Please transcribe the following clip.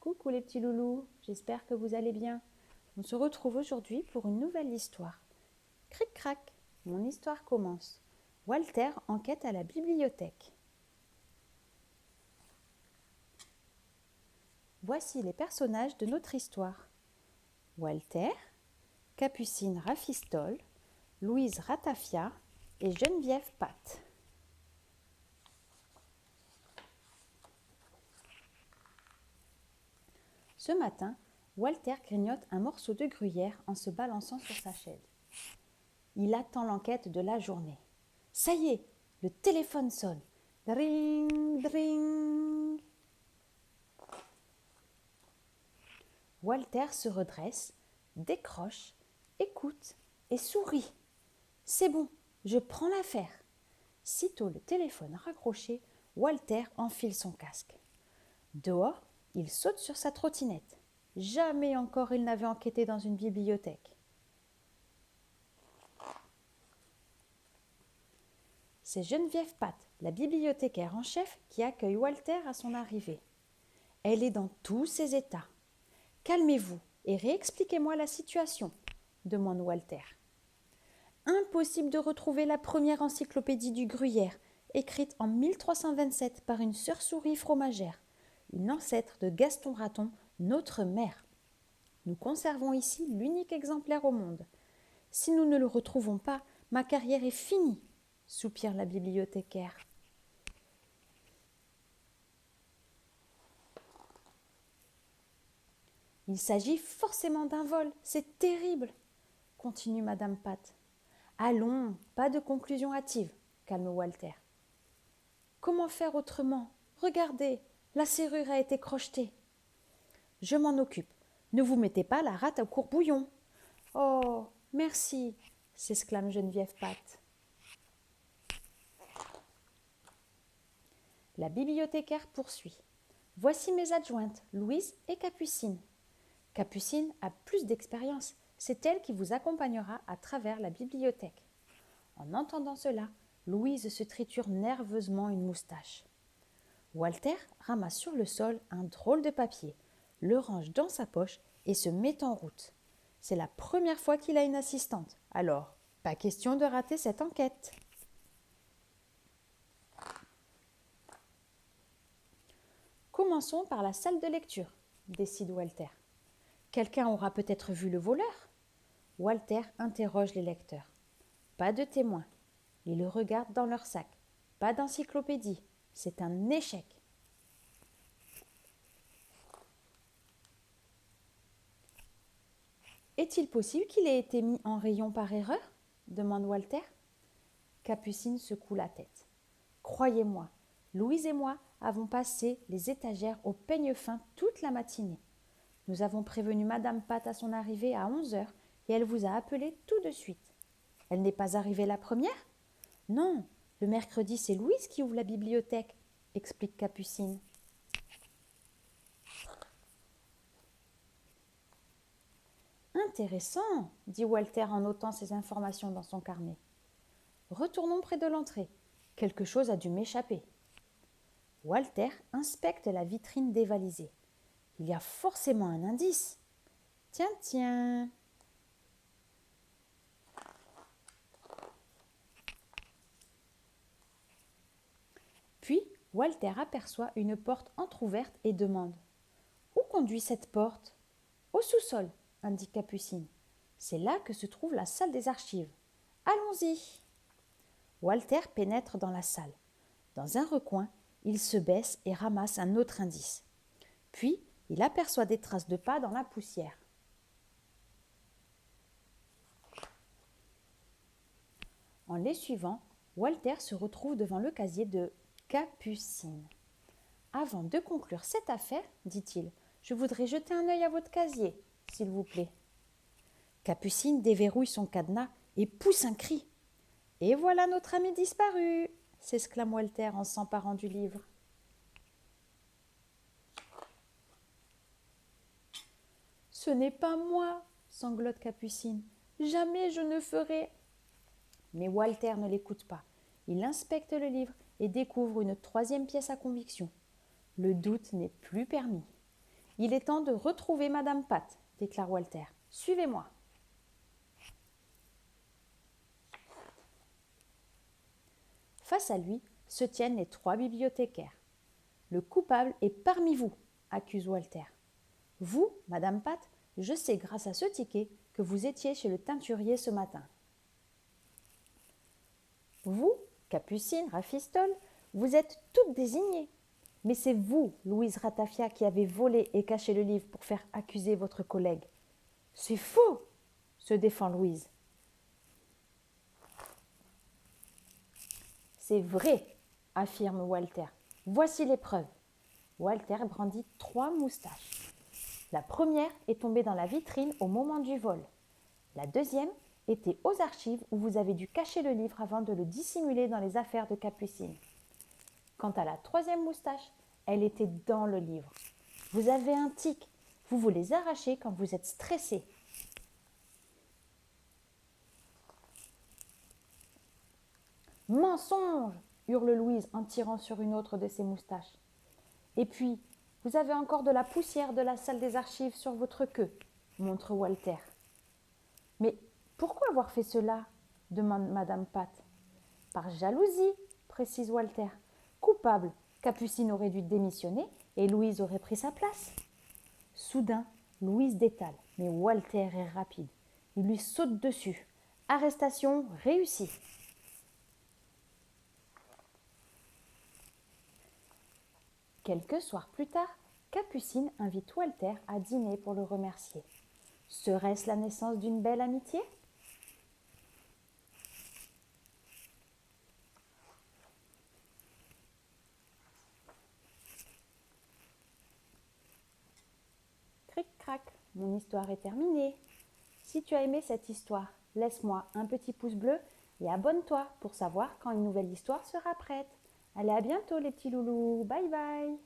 Coucou les petits loulous, j'espère que vous allez bien. On se retrouve aujourd'hui pour une nouvelle histoire. Cric-crac, mon histoire commence. Walter enquête à la bibliothèque. Voici les personnages de notre histoire. Walter, Capucine Rafistole, Louise Ratafia et Geneviève Pat. Ce matin, Walter grignote un morceau de gruyère en se balançant sur sa chaise. Il attend l'enquête de la journée. Ça y est, le téléphone sonne. Dring, dring. Walter se redresse, décroche, écoute et sourit. C'est bon, je prends l'affaire. Sitôt le téléphone raccroché, Walter enfile son casque. Dehors, il saute sur sa trottinette. Jamais encore il n'avait enquêté dans une bibliothèque. C'est Geneviève Pat, la bibliothécaire en chef, qui accueille Walter à son arrivée. Elle est dans tous ses états. « Calmez-vous et réexpliquez-moi la situation » demande Walter. Impossible de retrouver la première encyclopédie du Gruyère, écrite en 1327 par une sœur souris fromagère, une ancêtre de Gaston Raton, notre mère. Nous conservons ici l'unique exemplaire au monde. Si nous ne le retrouvons pas, ma carrière est finie, soupire la bibliothécaire. Il s'agit forcément d'un vol, c'est terrible, continue Madame Pat. Allons, pas de conclusion hâtive, calme Walter. Comment faire autrement ? Regardez, la serrure a été crochetée. Je m'en occupe. Ne vous mettez pas la rate au courbouillon. Oh, merci, s'exclame Geneviève Pat. La bibliothécaire poursuit. Voici mes adjointes, Louise et Capucine. Capucine a plus d'expérience. C'est elle qui vous accompagnera à travers la bibliothèque. En entendant cela, Louise se triture nerveusement une moustache. Walter ramasse sur le sol un drôle de papier, le range dans sa poche et se met en route. C'est la première fois qu'il a une assistante, alors pas question de rater cette enquête. Commençons par la salle de lecture, décide Walter. Quelqu'un aura peut-être vu le voleur ? Walter interroge les lecteurs. Pas de témoins. Ils le regardent dans leur sac. Pas d'encyclopédie. C'est un échec. Est-il possible qu'il ait été mis en rayon par erreur ? Demande Walter. Capucine secoue la tête. Croyez-moi, Louise et moi avons passé les étagères au peigne fin toute la matinée. Nous avons prévenu Madame Pat à son arrivée à 11h et elle vous a appelé tout de suite. Elle n'est pas arrivée la première ? Non, le mercredi c'est Louise qui ouvre la bibliothèque, explique Capucine. Intéressant, dit Walter en notant ces informations dans son carnet. Retournons près de l'entrée. Quelque chose a dû m'échapper. Walter inspecte la vitrine dévalisée. Il y a forcément un indice. Tiens, tiens. Puis, Walter aperçoit une porte entr'ouverte et demande « Où conduit cette porte ?»« Au sous-sol, » indique Capucine. « C'est là que se trouve la salle des archives. Allons-y !» Walter pénètre dans la salle. Dans un recoin, il se baisse et ramasse un autre indice. Puis, il aperçoit des traces de pas dans la poussière. En les suivant, Walter se retrouve devant le casier de Capucine. « Avant de conclure cette affaire, dit-il, je voudrais jeter un œil à votre casier, s'il vous plaît. » Capucine déverrouille son cadenas et pousse un cri. « Et voilà notre ami disparu !» s'exclame Walter en s'emparant du livre. « Ce n'est pas moi !» sanglote Capucine. « Jamais je ne ferai... » Mais Walter ne l'écoute pas. Il inspecte le livre et découvre une troisième pièce à conviction. Le doute n'est plus permis. Il est temps de retrouver Madame Pat, déclare Walter. Suivez-moi. Face à lui se tiennent les 3 bibliothécaires. Le coupable est parmi vous, accuse Walter. Vous, Madame Pat, je sais grâce à ce ticket que vous étiez chez le teinturier ce matin. Vous, Capucine, Rafistole, vous êtes toutes désignées. Mais c'est vous, Louise Ratafia, qui avez volé et caché le livre pour faire accuser votre collègue. C'est faux, se défend Louise. C'est vrai, affirme Walter. Voici les preuves. Walter brandit 3 moustaches. La première est tombée dans la vitrine au moment du vol. La deuxième était aux archives où vous avez dû cacher le livre avant de le dissimuler dans les affaires de Capucine. Quant à la 3e moustache, elle était dans le livre. Vous avez un tic, vous vous les arrachez quand vous êtes stressé. Mensonge, hurle Louise en tirant sur une autre de ses moustaches. Et puis, vous avez encore de la poussière de la salle des archives sur votre queue, montre Walter. Mais pourquoi avoir fait cela demande Madame Pat. Par jalousie, précise Walter. Coupable, Capucine aurait dû démissionner et Louise aurait pris sa place. Soudain, Louise détale, mais Walter est rapide. Il lui saute dessus. Arrestation réussie. Quelques soirs plus tard, Capucine invite Walter à dîner pour le remercier. Serait-ce la naissance d'une belle amitié ? Cric-crac, mon histoire est terminée. Si tu as aimé cette histoire, laisse-moi un petit pouce bleu et abonne-toi pour savoir quand une nouvelle histoire sera prête. Allez, à bientôt les petits loulous. Bye bye.